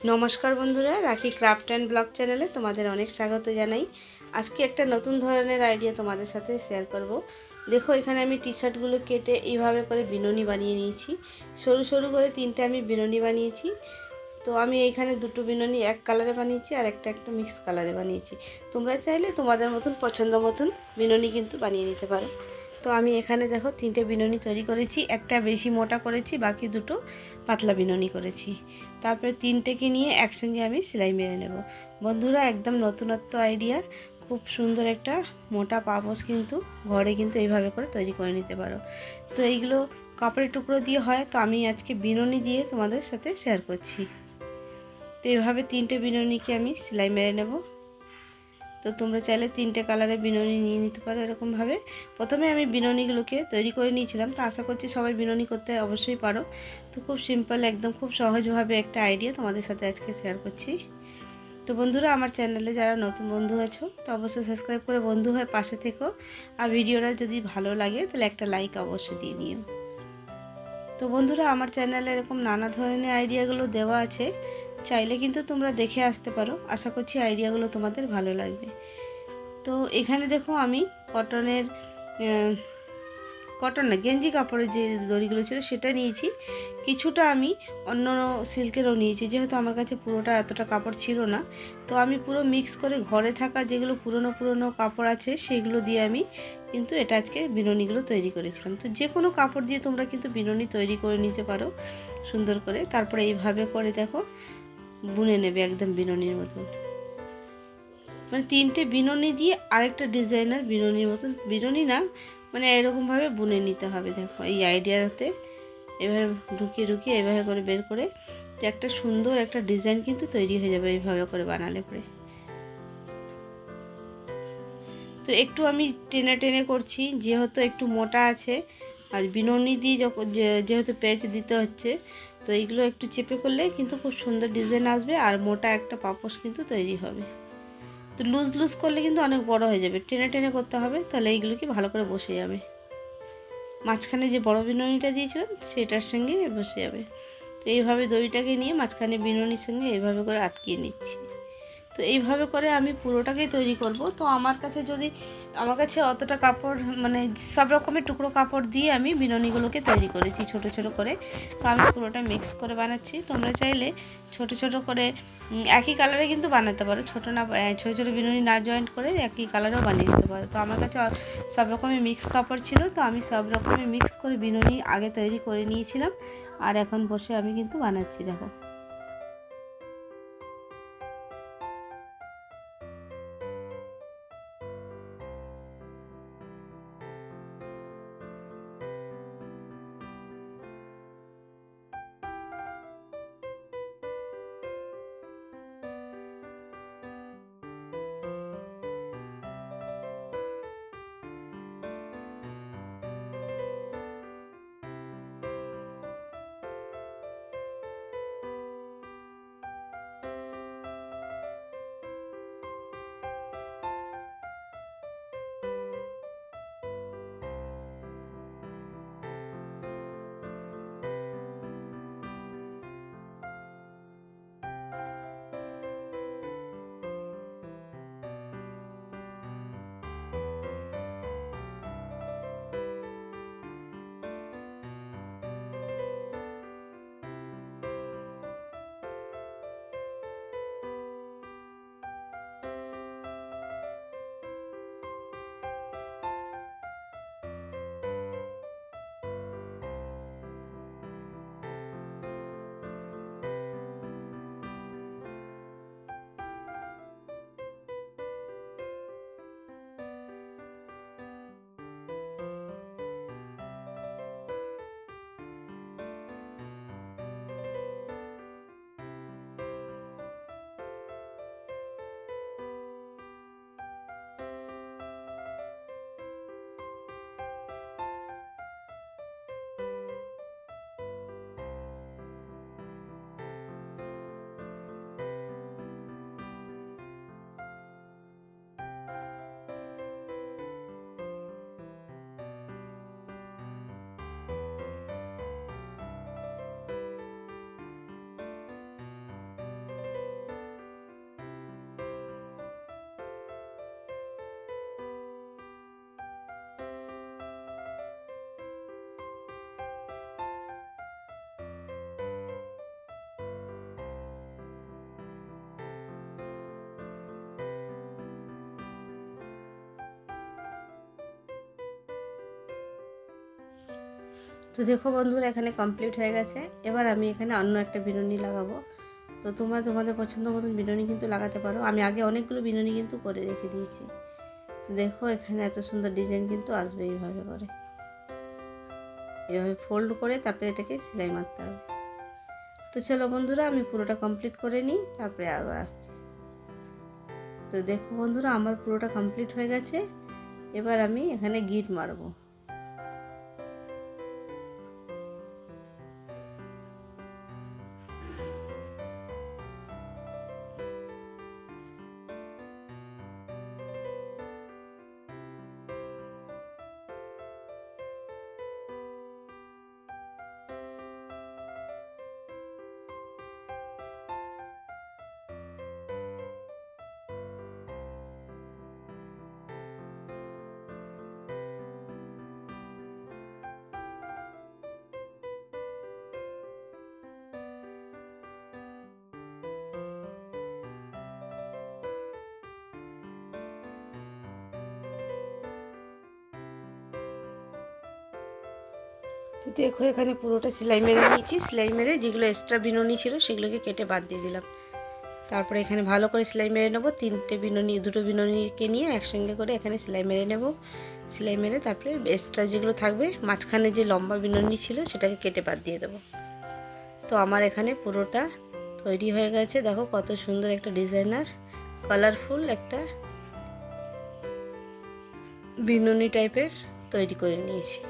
নমস্কার বন্ধুরা, রাখি ক্রাফট অ্যান্ড ব্লগ চ্যানেলে তোমাদের অনেক স্বাগত জানাই। আজকে একটা নতুন ধরনের আইডিয়া তোমাদের সাথে শেয়ার করব। দেখো, এখানে আমি টি শার্টগুলো কেটে এইভাবে করে বিনুনি বানিয়ে নিয়েছি। সরু সরু করে তিনটে আমি বিনুনি বানিয়েছি। তো আমি এইখানে দুটো বিনুনি এক কালারে বানিয়েছি আর একটা মিক্স কালারে বানিয়েছি। তোমরা চাইলে তোমাদের মতন পছন্দ মতন বিনুনি কিন্তু বানিয়ে নিতে পারো। তো আমি এখানে দেখো তিনটে বিনুনি তৈরি করেছি, একটা বেশি মোটা করেছি, বাকি দুটো পাতলা বিনুনি করেছি। তারপরে তিনটেকে নিয়ে একসঙ্গে আমি সেলাই মেরে নেব। বন্ধুরা, একদম নতুনত্ব আইডিয়া, খুব সুন্দর একটা মোটা পাপোশ কিন্তু ঘরে কিন্তু এইভাবে করে তৈরি করে নিতে পারো। তো এইগুলো কাপড়ের টুকরো দিয়ে হয়, তো আমি আজকে বিনুনি দিয়ে তোমাদের সাথে শেয়ার করছি। তো এইভাবে তিনটে বিনুনিকে আমি সেলাই মেরে নেব। তো তোমরা চাইলে তিনটে কালারে বিনুনি নিয়ে নিতে পারো এরকমভাবে। প্রথমে আমি বিনুনিগুলোকে তৈরি করে নিয়েছিলাম, তো আশা করছি সবাই বিনুনি করতে অবশ্যই পারো। তো খুব সিম্পল, একদম খুব সহজভাবে একটা আইডিয়া তোমাদের সাথে আজকে শেয়ার করছি। তো বন্ধুরা, আমার চ্যানেলে যারা নতুন বন্ধু আছো তো অবশ্যই সাবস্ক্রাইব করে বন্ধু হয়ে পাশে থেকো। আর ভিডিওটা যদি ভালো লাগে তাহলে একটা লাইক অবশ্যই দিয়ে দিও। তো বন্ধুরা, আমার চ্যানেলে এরকম নানা ধরনের আইডিয়াগুলো দেওয়া আছে, চাইলে কিন্তু তোমরা দেখে আসতে পারো। আশা করছি আইডিয়াগুলো তোমাদের ভালো লাগবে। তো এখানে দেখো, আমি কটনের কটন না, গেঞ্জি কাপড়ের যে দড়িগুলো ছিল সেটা নিয়েছি। কিছুটা আমি অন্য সিল্কেরও নিয়েছি, যেহেতু আমার কাছে পুরোটা এতটা কাপড় ছিল না। তো আমি পুরো মিক্স করে ঘরে থাকা যেগুলো পুরনো পুরনো কাপড় আছে সেগুলো দিয়ে আমি কিন্তু এটা আজকে বিনুনিগুলো তৈরি করেছিলাম। তো যে কোনো কাপড় দিয়ে তোমরা কিন্তু বিনুনি তৈরি করে নিতে পারো সুন্দর করে। তারপরে এইভাবে করে দেখো বুনে নেবে একদম বিনুনির মতন, মানে তিনটে বিনুনি দিয়ে আরেকটা ডিজাইনার বিনুনির মতন, বিনুনি না মানে এরকমভাবে বুনে নিতে হবে। দেখো এই আইডিয়াতে এভাবে ঢুকিয়ে ঢুকিয়ে এভাবে করে বের করে তো একটা সুন্দর একটা ডিজাইন কিন্তু তৈরি হয়ে যাবে এইভাবে করে বানালে পরে। তো একটু আমি টেনে টেনে করছি, যেহেতু একটু মোটা আছে আর বিনুনি দিয়ে যখন যেহেতু পেঁচ দিতে হচ্ছে, তো এইগুলো একটু চেপে করলে কিন্তু খুব সুন্দর ডিজাইন আসবে আর মোটা একটা পাপোশ কিন্তু তৈরি হবে। তো লুজ লুজ করলে কিন্তু অনেক বড় হয়ে যাবে, টেনে টেনে করতে হবে, তাহলে এইগুলো কি ভালো করে বসে যাবে। মাঝখানে যে বড় বিনুনিটা দিয়েছিলাম সেটার সঙ্গে বসে যাবে। তো এইভাবে দড়িটাকে নিয়ে মাঝখানে বিনুনির সঙ্গে এইভাবে করে আটকিয়ে নিচ্ছি। তো এইভাবে করে আমি পুরোটাকেই তৈরি করব। তো আমার কাছে অতটা কাপড় মানে সব রকমের টুকরো কাপড় দিয়ে আমি বিনুনিগুলোকে তৈরি করেছি ছোট ছোট করে। তো আমি পুরোটা মিক্স করে বানাচ্ছি। তোমরা চাইলে ছোট ছোট করে একই কালারে কিন্তু বানাতে পারো, ছোট ছোট বিনুনি না জয়েন্ট করে একই কালারেও বানিয়ে নিতে পারো। তো আমার কাছে সব রকমের মিক্স কাপড় ছিল, তো আমি সব রকমের মিক্স করে বিনুনি আগে তৈরি করে নিয়েছিলাম আর এখন বসে আমি কিন্তু বানাচ্ছি। দেখো, তো দেখো বন্ধুরা এখানে কমপ্লিট হয়ে গেছে। এবার আমি এখানে অন্য একটা বিনুনি লাগাবো। তো তোমরা তোমাদের পছন্দ মতন বিনুনি কিন্তু লাগাতে পারো। আমি আগে অনেকগুলো বিনুনি কিন্তু করে রেখে দিয়েছি। তো দেখো এখানে এত সুন্দর ডিজাইন কিন্তু আসবে এইভাবে করে, এভাবে ফোল্ড করে তারপরে এটাকে সেলাই মারতে হবে। তো চলো বন্ধুরা আমি পুরোটা কমপ্লিট করে নিই, তারপরে আবার আসছি। তো দেখো বন্ধুরা আমার পুরোটা কমপ্লিট হয়ে গেছে। এবার আমি এখানে গিট মারবো। তো দেখো এখানে পুরোটা সেলাই মেরে নিয়েছি। সেলাই মেরে যেগুলো এক্সট্রা বিনুনি ছিল সেগুলোকে কেটে বাদ দিয়ে দিলাম। তারপরে এখানে ভালো করে সেলাই মেরে নেবো। দুটো বিনুনিকে নিয়ে একসঙ্গে করে এখানে সেলাই মেরে নেব। সেলাই মেরে তারপরে এক্সট্রা যেগুলো থাকবে মাঝখানে যে লম্বা বিনুনি ছিল সেটাকে কেটে বাদ দিয়ে দেবো। তো আমার এখানে পুরোটা তৈরি হয়ে গেছে। দেখো কত সুন্দর একটা ডিজাইনার কালারফুল একটা বিনুনি টাইপের তৈরি করে নিয়েছি।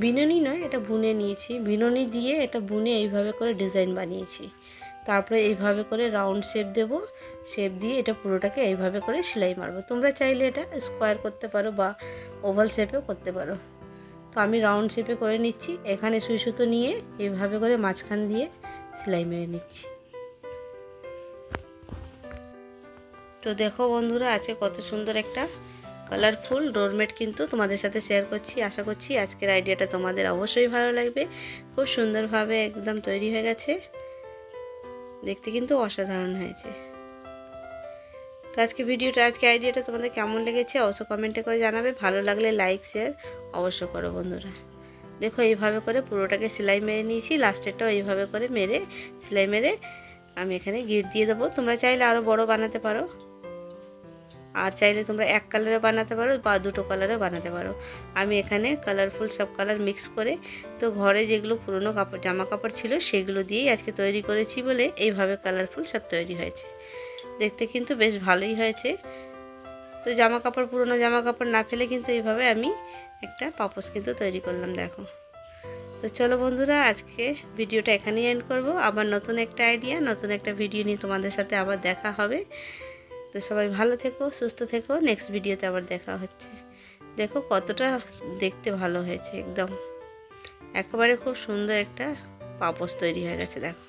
বিনুনি নয়, এটা বুনে নিয়েছি। বিনুনি দিয়ে এটা বুনে এইভাবে করে ডিজাইন বানিয়েছি। তারপরে এইভাবে করে রাউন্ড শেপ দেব। শেপ দিয়ে এটা পুরোটাকে এইভাবে করে সেলাই মারবো। তোমরা চাইলে এটা স্কোয়ার করতে পারো বা ওভাল শেপেও করতে পারো। তো আমি রাউন্ড শেপে করে নিচ্ছি। এখানে সুই সুতো নিয়ে এইভাবে করে মাঝখান দিয়ে সেলাই মেরে নিচ্ছি। তো দেখো বন্ধুরা আজকে কত সুন্দর একটা কালারফুল ডোরমেট কিন্তু তোমাদের সাথে শেয়ার করছি। আশা করছি আজকের আইডিয়াটা তোমাদের অবশ্যই ভালো লাগবে। খুব সুন্দরভাবে একদম তৈরি হয়ে গেছে, দেখতে কিন্তু অসাধারণ হয়েছে। তো আজকে আইডিয়াটা তোমাদের কেমন লেগেছে অবশ্যই কমেন্টে করে জানাবে। ভালো লাগলে লাইক শেয়ার অবশ্য করো বন্ধুরা। দেখো এইভাবে করে পুরোটাকে সেলাই মেরে নিয়েছি। লাস্টেরটাও এইভাবে করে সেলাই মেরে আমি এখানে গিট দিয়ে দেবো। তোমরা চাইলে আরও বড় বানাতে পারো, আর চাইলে তোমরা এক কালারে বানাতে পারো বা দুটো কালারে বানাতে পারো। আমি এখানে কালারফুল সব কালার মিক্স করে, তো ঘরে যেগুলো পুরনো জামা কাপড় ছিল সেগুলো দিয়েই আজকে তৈরি করেছি বলে এইভাবে কালারফুল সব তৈরি হয়েছে। দেখতে কিন্তু বেশ ভালোই হয়েছে। তো পুরনো জামা কাপড় না ফেলে কিন্তু এইভাবে আমি একটা পাপোশ কিন্তু তৈরি করলাম। দেখো, তো চলো বন্ধুরা আজকে ভিডিওটা এখানেই এন্ড করব। আবার নতুন একটা আইডিয়া নতুন একটা ভিডিও নিয়ে তোমাদের সাথে আবার দেখা হবে। তো সবাই ভালো থেকো, সুস্থ থেকো। নেক্সট ভিডিওতে আবার দেখা হচ্ছে। দেখো কতটা দেখতে ভালো হয়েছে, একদম একেবারে খুব সুন্দর একটা পাপোশ তৈরি হয়ে গেছে। দেখো।